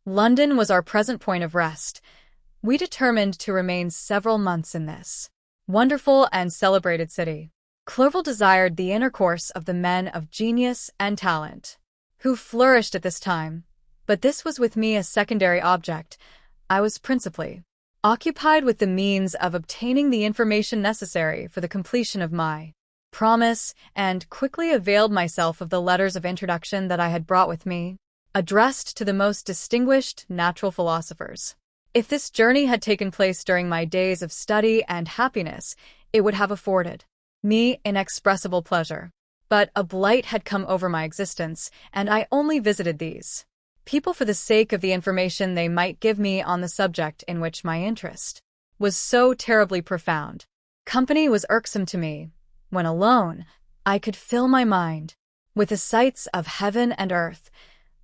London was our present point of rest. We determined to remain several months in this wonderful and celebrated city. Clerval desired the intercourse of the men of genius and talent, who flourished at this time, but this was with me a secondary object. I was principally occupied with the means of obtaining the information necessary for the completion of my promise, and quickly availed myself of the letters of introduction that I had brought with me, addressed to the most distinguished natural philosophers. If this journey had taken place during my days of study and happiness, it would have afforded me inexpressible pleasure. But a blight had come over my existence, and I only visited these people for the sake of the information they might give me on the subject in which my interest was so terribly profound. Company was irksome to me. When alone, I could fill my mind with the sights of heaven and earth.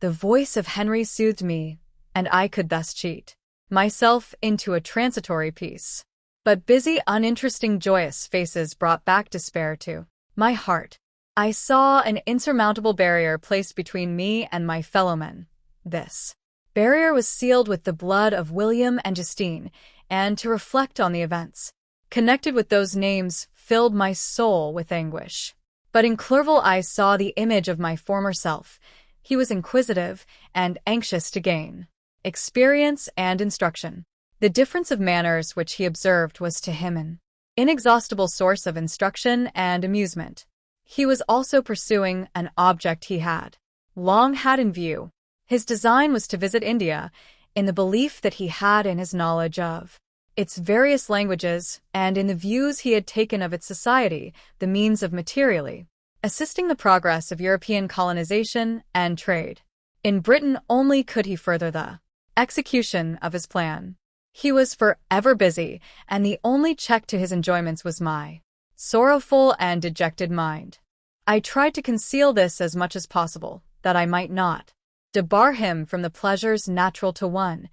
The voice of Henry soothed me, and I could thus cheat myself into a transitory peace. But busy, uninteresting, joyous faces brought back despair to my heart. I saw an insurmountable barrier placed between me and my fellowmen. This barrier was sealed with the blood of William and Justine, and to reflect on the events connected with those names filled my soul with anguish. But in Clerval I saw the image of my former self. He was inquisitive and anxious to gain experience and instruction. The difference of manners which he observed was to him an inexhaustible source of instruction and amusement. He was also pursuing an object he had long had in view. His design was to visit India, in the belief that he had in his knowledge of its various languages, and in the views he had taken of its society, the means of materially assisting the progress of European colonization and trade. In Britain only could he further the execution of his plan. He was forever busy, and the only check to his enjoyments was my sorrowful and dejected mind. I tried to conceal this as much as possible, that I might not debar him from the pleasures natural to one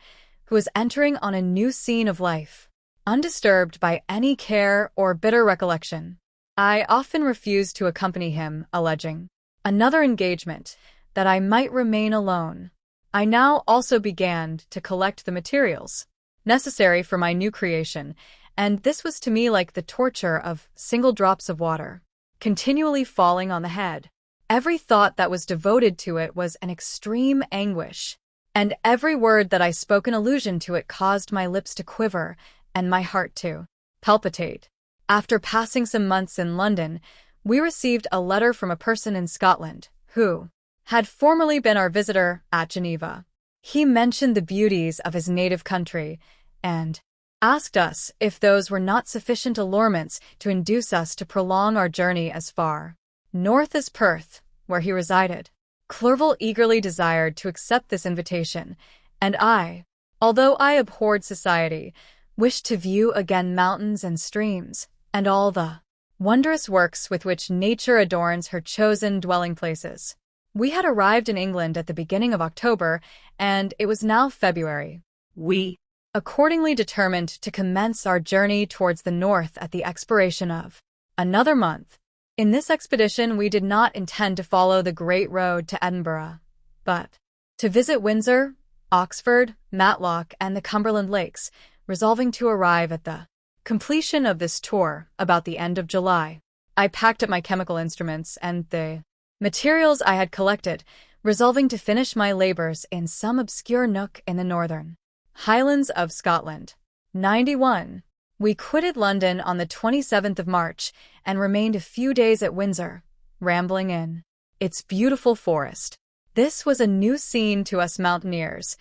who is entering on a new scene of life, undisturbed by any care or bitter recollection. I often refused to accompany him, alleging another engagement, that I might remain alone. I now also began to collect the materials necessary for my new creation, and this was to me like the torture of single drops of water, continually falling on the head. Every thought that was devoted to it was an extreme anguish, and every word that I spoke in allusion to it caused my lips to quiver and my heart to palpitate. After passing some months in London, we received a letter from a person in Scotland, who had formerly been our visitor at Geneva. He mentioned the beauties of his native country, and asked us if those were not sufficient allurements to induce us to prolong our journey as far north as Perth, where he resided. Clerval eagerly desired to accept this invitation, and I, although I abhorred society, wished to view again mountains and streams, and all the wondrous works with which nature adorns her chosen dwelling places. We had arrived in England at the beginning of October, and it was now February. We accordingly determined to commence our journey towards the north at the expiration of another month. In this expedition we did not intend to follow the great road to Edinburgh, but to visit Windsor, Oxford, Matlock, and the Cumberland Lakes, resolving to arrive at the completion of this tour about the end of July. I packed up my chemical instruments and the materials I had collected, resolving to finish my labors in some obscure nook in the northern Highlands of Scotland. 91. We quitted London on the 27th of March and remained a few days at Windsor, rambling in its beautiful forest. This was a new scene to us mountaineers.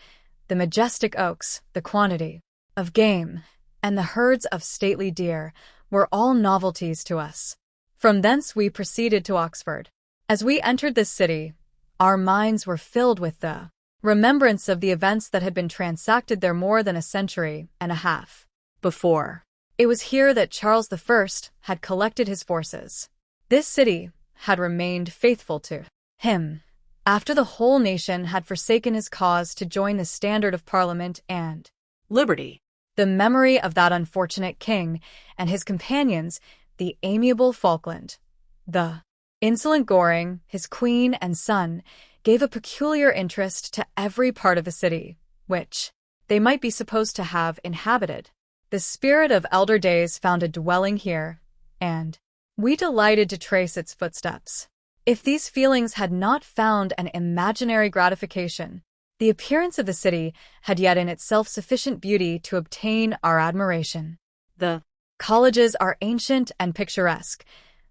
The majestic oaks, the quantity of game, and the herds of stately deer were all novelties to us. From thence we proceeded to Oxford. As we entered this city, our minds were filled with the remembrance of the events that had been transacted there more than a century and a half before. It was here that Charles I had collected his forces. This city had remained faithful to him after the whole nation had forsaken his cause to join the standard of Parliament and liberty. The memory of that unfortunate king and his companions, the amiable Falkland, the insolent Goring, his queen and son, gave a peculiar interest to every part of the city. which they might be supposed to have inhabited. The spirit of elder days found a dwelling here, and we delighted to trace its footsteps. If these feelings had not found an imaginary gratification, the appearance of the city had yet in itself sufficient beauty to obtain our admiration. The colleges are ancient and picturesque,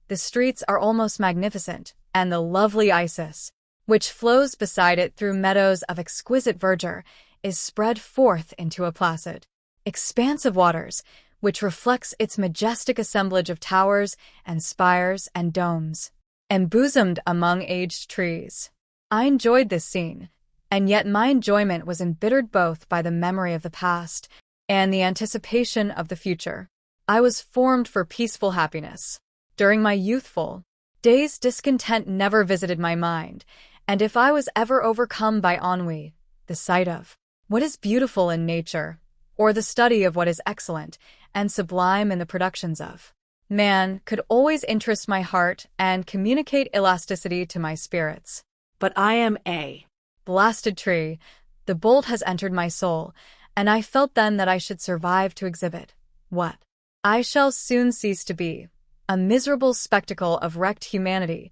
the streets are almost magnificent, and the lovely Isis, which flows beside it through meadows of exquisite verdure, is spread forth into a placid expanse of waters, which reflects its majestic assemblage of towers and spires and domes, embosomed among aged trees. I enjoyed this scene, and yet my enjoyment was embittered both by the memory of the past and the anticipation of the future. I was formed for peaceful happiness. During my youthful days, discontent never visited my mind, and if I was ever overcome by ennui, the sight of what is beautiful in nature, or the study of what is excellent and sublime in the productions of man, could always interest my heart and communicate elasticity to my spirits. But I am a blasted tree. The bolt has entered my soul, and I felt then that I should survive to exhibit what I shall soon cease to be, a miserable spectacle of wrecked humanity,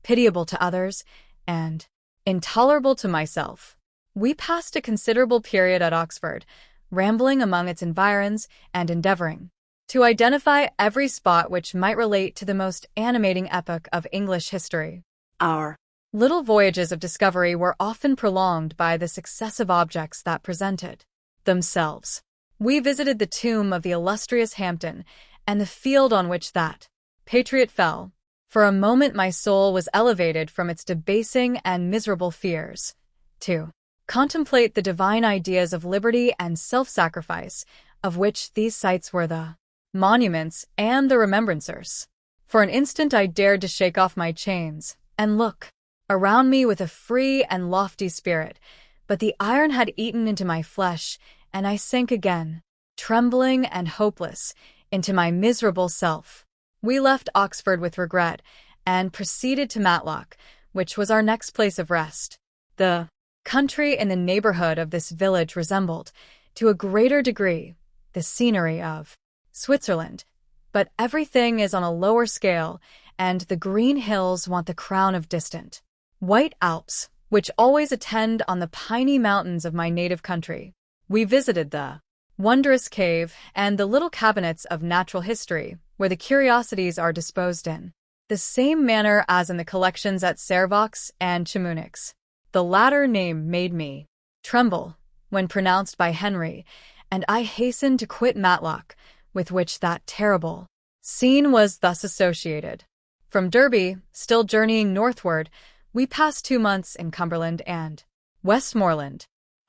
pitiable to others, and intolerable to myself. We passed a considerable period at Oxford, rambling among its environs and endeavoring to identify every spot which might relate to the most animating epoch of English history. Our little voyages of discovery were often prolonged by the successive objects that presented themselves. We visited the tomb of the illustrious Hampden and the field on which that patriot fell. For a moment my soul was elevated from its debasing and miserable fears to contemplate the divine ideas of liberty and self-sacrifice, of which these sites were the monuments and the remembrancers. For an instant I dared to shake off my chains and look around me with a free and lofty spirit, but the iron had eaten into my flesh, and I sank again, trembling and hopeless, into my miserable self. We left Oxford with regret and proceeded to Matlock, which was our next place of rest. The country in the neighborhood of this village resembled, to a greater degree, the scenery of Switzerland, but everything is on a lower scale, and the green hills want the crown of distant white Alps, which always attend on the piney mountains of my native country. We visited the wondrous cave and the little cabinets of natural history, where the curiosities are disposed in the same manner as in the collections at Servox and Chamonix. The latter name made me tremble when pronounced by Henry, and I hastened to quit Matlock, with which that terrible scene was thus associated. From Derby, still journeying northward, we passed 2 months in Cumberland and Westmoreland.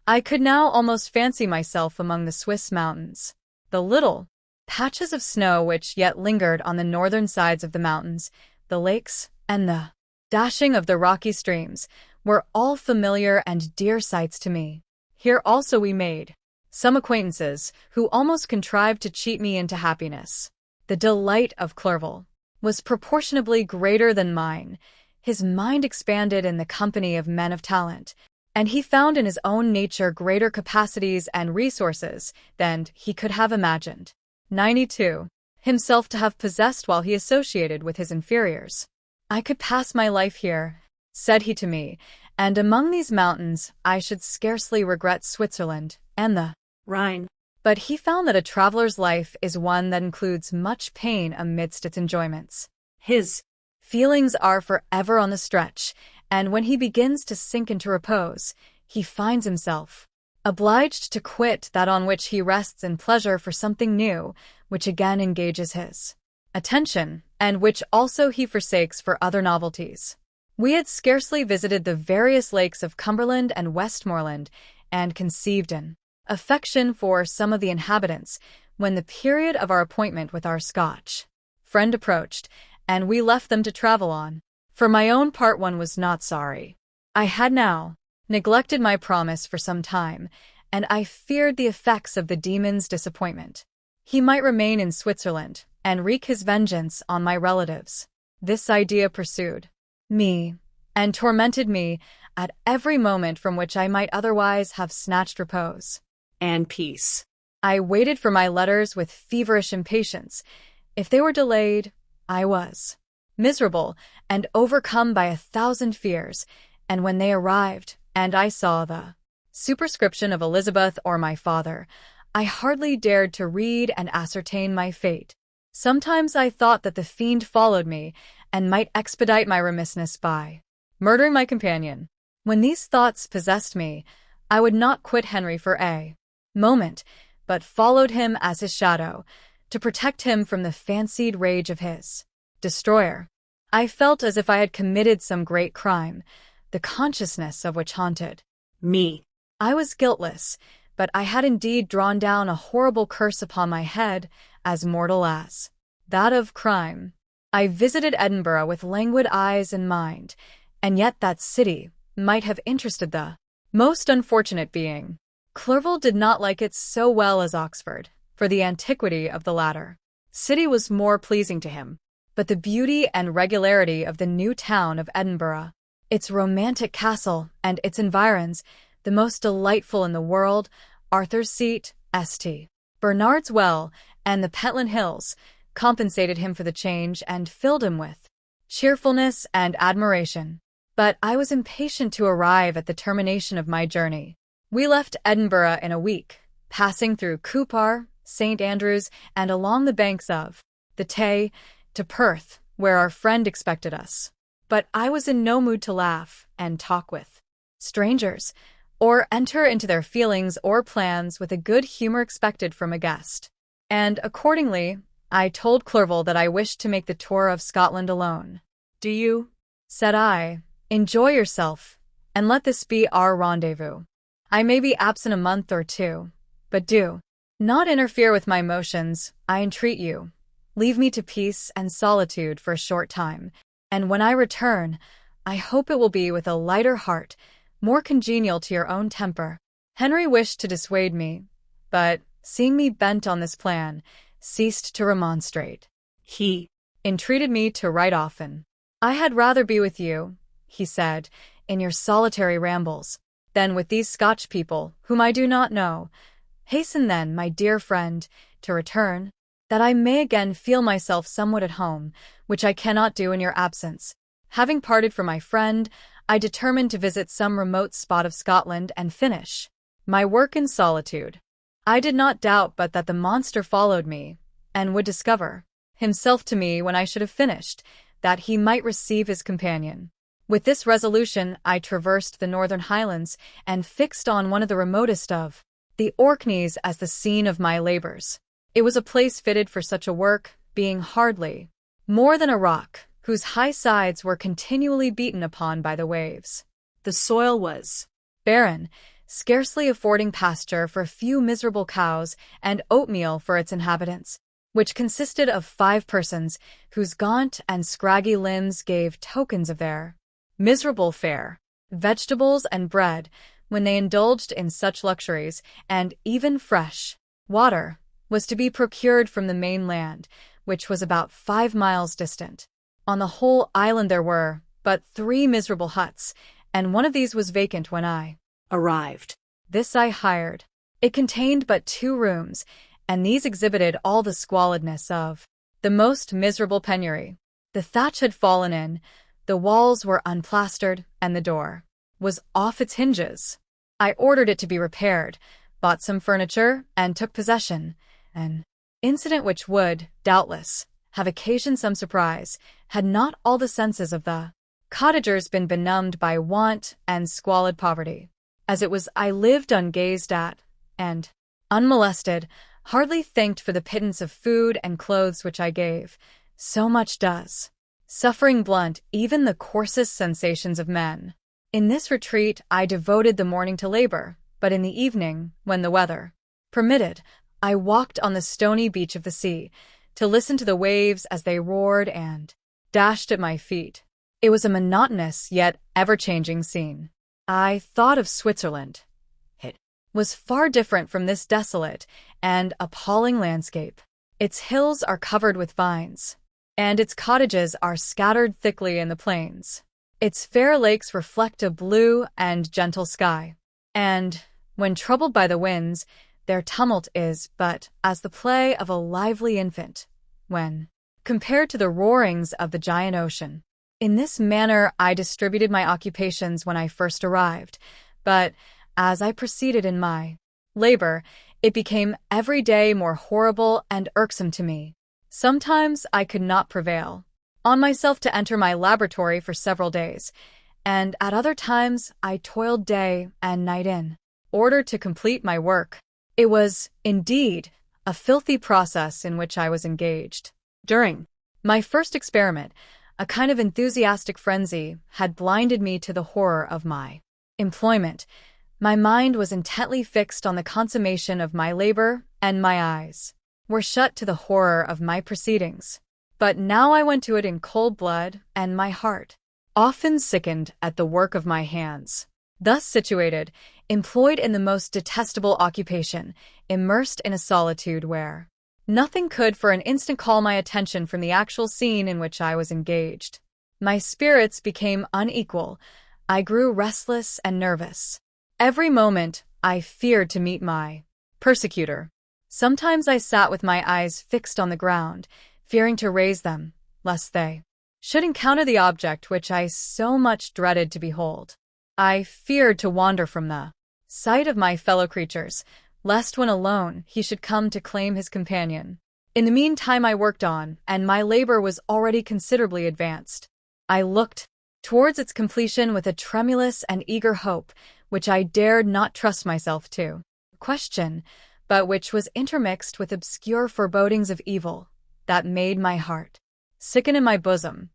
I could now almost fancy myself among the Swiss mountains. The little patches of snow which yet lingered on the northern sides of the mountains, the lakes, and the dashing of the rocky streams were all familiar and dear sights to me. Here also we made some acquaintances who almost contrived to cheat me into happiness. The delight of Clerval was proportionably greater than mine. His mind expanded in the company of men of talent, and he found in his own nature greater capacities and resources than he could have imagined. 92. Himself to have possessed while he associated with his inferiors. I could pass my life here, said he to me, and among these mountains I should scarcely regret Switzerland and the Rhine. But he found that a traveler's life is one that includes much pain amidst its enjoyments. His feelings are forever on the stretch, and when he begins to sink into repose, he finds himself obliged to quit that on which he rests in pleasure for something new, which again engages his attention, and which also he forsakes for other novelties. We had scarcely visited the various lakes of Cumberland and Westmoreland, and conceived an affection for some of the inhabitants, when the period of our appointment with our Scotch friend approached, and we left them to travel on. For my own part, one was not sorry. I had now neglected my promise for some time, and I feared the effects of the demon's disappointment. He might remain in Switzerland and wreak his vengeance on my relatives. This idea pursued me and tormented me at every moment from which I might otherwise have snatched repose. And peace. I waited for my letters with feverish impatience. If they were delayed, I was miserable and overcome by 1,000 fears, and when they arrived, and I saw the superscription of Elizabeth or my father, I hardly dared to read and ascertain my fate. Sometimes I thought that the fiend followed me and might expedite my remissness by murdering my companion. When these thoughts possessed me, I would not quit Henry for a moment, but followed him as his shadow, to protect him from the fancied rage of his destroyer. I felt as if I had committed some great crime, the consciousness of which haunted me. I was guiltless, but I had indeed drawn down a horrible curse upon my head, as mortal as that of crime. I visited Edinburgh with languid eyes and mind, and yet that city might have interested the most unfortunate being. Clerval did not like it so well as Oxford, for the antiquity of the latter city was more pleasing to him, but the beauty and regularity of the new town of Edinburgh, its romantic castle and its environs, the most delightful in the world, Arthur's Seat, St. Bernard's Well, and the Pentland Hills, compensated him for the change and filled him with cheerfulness and admiration. But I was impatient to arrive at the termination of my journey. We left Edinburgh in a week, passing through Cupar, St. Andrews, and along the banks of the Tay, to Perth, where our friend expected us. But I was in no mood to laugh and talk with strangers, or enter into their feelings or plans with the good humor expected from a guest. And accordingly, I told Clerval that I wished to make the tour of Scotland alone. "Do you," said I, "enjoy yourself, and let this be our rendezvous. I may be absent a month or two, but do not interfere with my motions, I entreat you. Leave me to peace and solitude for a short time, and when I return, I hope it will be with a lighter heart, more congenial to your own temper." Henry wished to dissuade me, but, seeing me bent on this plan, ceased to remonstrate. He entreated me to write often. "I had rather be with you," he said, "in your solitary rambles, than with these Scotch people, whom I do not know. Hasten then, my dear friend, to return, that I may again feel myself somewhat at home, which I cannot do in your absence." Having parted from my friend, I determined to visit some remote spot of Scotland and finish my work in solitude. I did not doubt but that the monster followed me, and would discover himself to me when I should have finished, that he might receive his companion. With this resolution, I traversed the northern highlands, and fixed on one of the remotest of the Orkneys as the scene of my labors. It was a place fitted for such a work, being hardly more than a rock, whose high sides were continually beaten upon by the waves. The soil was barren, scarcely affording pasture for a few miserable cows and oatmeal for its inhabitants, which consisted of 5 persons, whose gaunt and scraggy limbs gave tokens of their miserable fare. Vegetables and bread, when they indulged in such luxuries, and even fresh water, was to be procured from the mainland, which was about 5 miles distant. On the whole island there were but 3 miserable huts, and one of these was vacant when I arrived. This I hired. It contained but 2 rooms, and these exhibited all the squalidness of the most miserable penury. The thatch had fallen in, the walls were unplastered, and the door was off its hinges. I ordered it to be repaired, bought some furniture, and took possession. An incident which would, doubtless, have occasioned some surprise, had not all the senses of the cottagers been benumbed by want and squalid poverty. As it was, I lived ungazed at, and, unmolested, hardly thanked for the pittance of food and clothes which I gave. So much does suffering blunt even the coarsest sensations of men. In this retreat I devoted the morning to labor, but in the evening, when the weather permitted, I walked on the stony beach of the sea, to listen to the waves as they roared and dashed at my feet. It was a monotonous yet ever-changing scene. I thought of Switzerland. It was far different from this desolate and appalling landscape. Its hills are covered with vines, and its cottages are scattered thickly in the plains. Its fair lakes reflect a blue and gentle sky. And, when troubled by the winds, their tumult is but as the play of a lively infant, when compared to the roarings of the giant ocean. In this manner I distributed my occupations when I first arrived, but as I proceeded in my labor, it became every day more horrible and irksome to me. Sometimes I could not prevail on myself to enter my laboratory for several days, and at other times I toiled day and night in order to complete my work. It was, indeed, a filthy process in which I was engaged. During my first experiment, a kind of enthusiastic frenzy had blinded me to the horror of my employment. My mind was intently fixed on the consummation of my labor, and my eyes were shut to the horror of my proceedings. But now I went to it in cold blood, and my heart often sickened at the work of my hands. Thus situated, employed in the most detestable occupation, immersed in a solitude where nothing could for an instant call my attention from the actual scene in which I was engaged, my spirits became unequal. I grew restless and nervous. Every moment I feared to meet my persecutor. Sometimes I sat with my eyes fixed on the ground, fearing to raise them, lest they should encounter the object which I so much dreaded to behold. I feared to wander from the sight of my fellow creatures, lest when alone he should come to claim his companion. In the meantime I worked on, and my labor was already considerably advanced. I looked towards its completion with a tremulous and eager hope, which I dared not trust myself to question, but which was intermixed with obscure forebodings of evil that made my heart sicken in my bosom.